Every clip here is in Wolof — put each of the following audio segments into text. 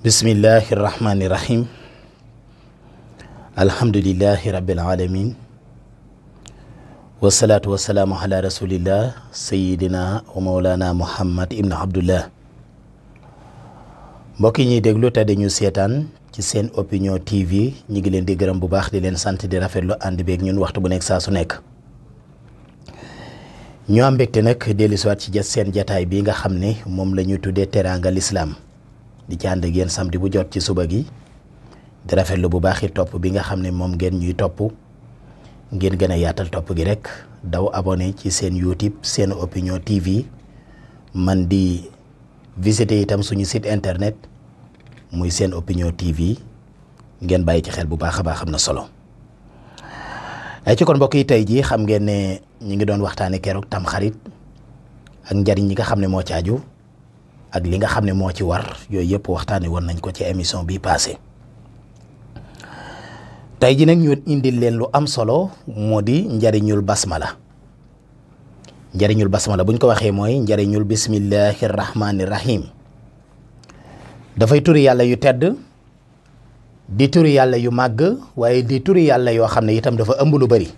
bismillahi irrahmani irrahim alhamdulillahi rabbil alamin wasalaatu wasalaamu ala rasulillah sayidina wa mawlana muhammad ibn abdullah mbokk yi ñuy déglu te dañu seetaan ci seen opinion tv ñi ngi leen di gërëm bu baax di leen sant di rafetlu ànd beeg ñun waxtu bu nekk saa su nekk ñu am mbégte nag dellusiwaat ci seen jataay bi nga xam ne moom la ñu tuddee teraanga l'islam di ci ànd ak yéen samedi bu jot ci suba gi di rafetlu bu baax it topp bi nga xam ne moom ngeen ñuy topp ngeen gën a yaatal topp gi rek daw abonné ci seen YouTube seen opinion TV man di visiter itam suñu site internet muy seen opinion TV ngeen bàyyi ci xel bu baax a baax am na solo. ay ci kon mbokk yi tey jii xam ngeen ne ñu ngi doon waxtaanee keroog tam xarit ak njariñ ñi nga xam ne moo ci aju ak li nga xam ne moo ci war yooyu yëpp waxtaane woon nañ ko ci émission bi passé tey ji nag ñu indil leen lu am solo moo di njariñul basmala buñ ko waxee mooy njariñul bismillahi rahmani rahim dafay turi yàlla yu tedd di turi yàlla yu màgg waaye di turi yàlla yoo xam ne itam dafa ëmb lu bari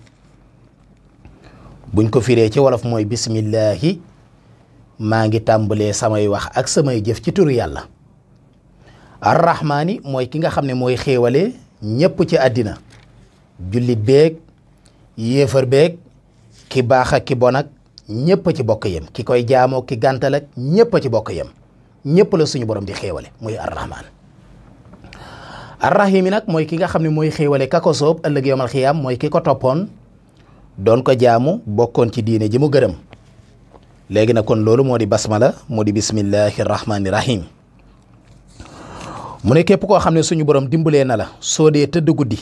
buñ ko firee ci wolof mooy bismillahi maa ngi tàmbalee samay wax ak samay jëf ci turu yàlla arrahmaani mooy ki nga xam ne mooy xéewale ñépp ci àddina jullit beeg yéefar beeg ki baax ak ki bon ak ñépp ci bokk yem ki koy jaamoo ki gàntal ak ñépp ci bokk yem ñépp la suñu borom di xéewale muy arrahmaan arrahim yi nag mooy ki nga xam ne mooy xéewale ka ko soob ëllëg yawmal xiyaam mooy ki ko toppoon doon ko jaamu bokkoon ci diine ji mu gërëm léegi nag kon loolu moo di basmala moo di bismillahi rahmani rahim mu ne képp koo xam ne suñu borom dimbalee na la soo dee tëdd guddi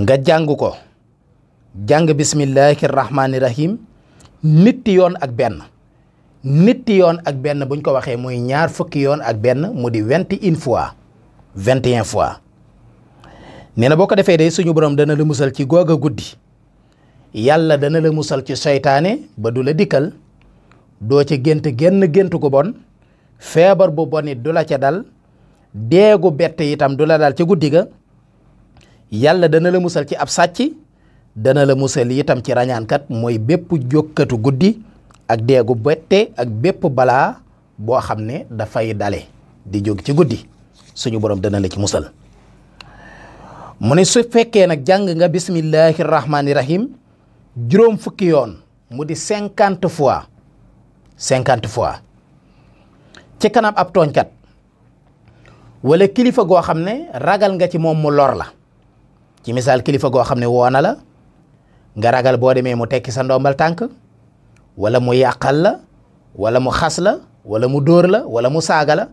nga jàng ko jàng bismillahi rahmani rahim nitti yoon ak benn buñ ko waxee muy ñaar fukki yoon ak benn mu di 21 fois nee na boo ko defee day suñu borom dana la musal ci googa guddi yàlla dana la musal ci seytaane ba du la dikkal doo ca gént gu bon feebar bu bon it du la ca dal deegu bett itam du la dal ca guddi ga yàlla dana la musal ci ab sàcc dana la musal itam ci rañaankat mooy bépp jókkatu guddi ak deegu bette ak bépp balaa boo xam ne dafay dale di jóg ci guddi suñu borom dana la ci musal mu ne su fekkee nag jàng nga bismillahi rahmani rahim juróom fukki yoon mu di 50 fois ci kanam ab tooñkat wala kilifa goo xam ne ragal nga ci moom mu lor la ci misaal kilifa goo xam ne woona la nga ragal boo demee mu tekki sa ndombal tànk wala mu yàqal la wala mu xas la wala mu dóor la wala mu saaga la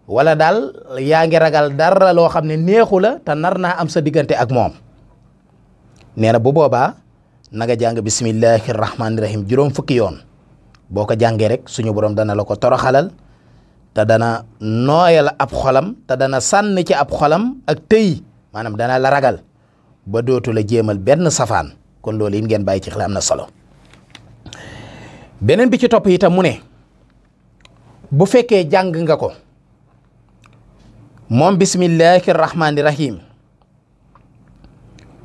wala daal yaa ngi ragal dara loo xam ne neexu la te nar naa am sa diggante ak moom nee na bu boobaa na nga jàng bismillahi rahmani rahim juróom fukki yoon boo ko jàngee rek suñu borom dana la ko toroxalal te dana nooyal ab xolam te dana sànni ci ab xolam ak tëy maanaam dana la ragal ba dootu la jéemal benn safaan kon loolu it ngeen bàyyi ci xel am na solo beneen bi ci topp itam mu ne bu fekkee jàng nga ko moom bismillahi rahmani rahim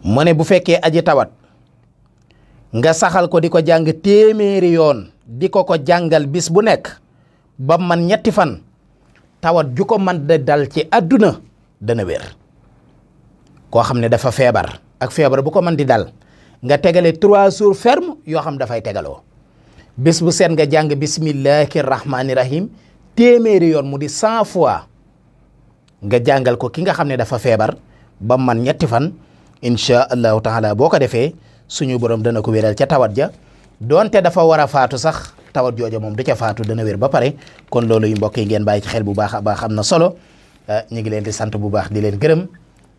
mu ne bu fekkee aji tawat nga saxal ko di ko jàng téeméeri yoon di ko jàngal bis bu nekk ba man 3 fan tawat ju ko man da dal ci àdduna dana wér koo xam ne dafa feebar ak feebar bu ko man di dal nga tegale 3 jours ferme yoo xam dafay tegaloo bis bu seet nga jàng bismillahi rahmani rahim téeméeri yoon mu di 100 fois nga jàngal ko ki nga xam ne dafa feebar ba man 3 fan insha allahu taala boo ko defee suñu borom dana ko wéral ca tawat ja donte dafa war a faatu sax tawat jooja moom du ca faatu dana wér ba pare kon loolu yu mbokk yi ngeen bàyyi ci xel bu baax a baax am na solo ñu ngi leen di sant bu baax di leen gërëm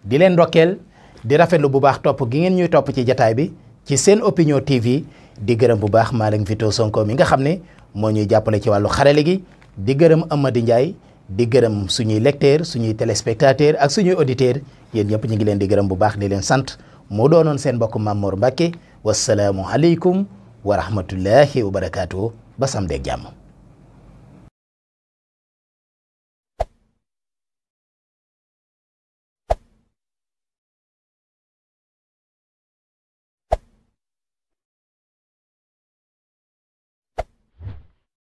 di leen ndokkeel di rafetlu bu baax topp gi ngeen ñuy topp ci jataay bi ci seen opinion TV di gërëm bu baax Malick Vito Sonko mi nga xam ne moo ñuy jàppale ci wàllu xarale gi di gërëm Amady Ndiaye di gërëm suñuy lecteur suñuy téléspectateur ak suñuy auditeur yéen ñëpp ñu ngi leen di gërëm bu baax di leen sant moo doonoon seen mbokk Mame Mor Mbacke wasalaamu aleykum wa rahmatullahi wa barakaatu ba samedi ak jàmm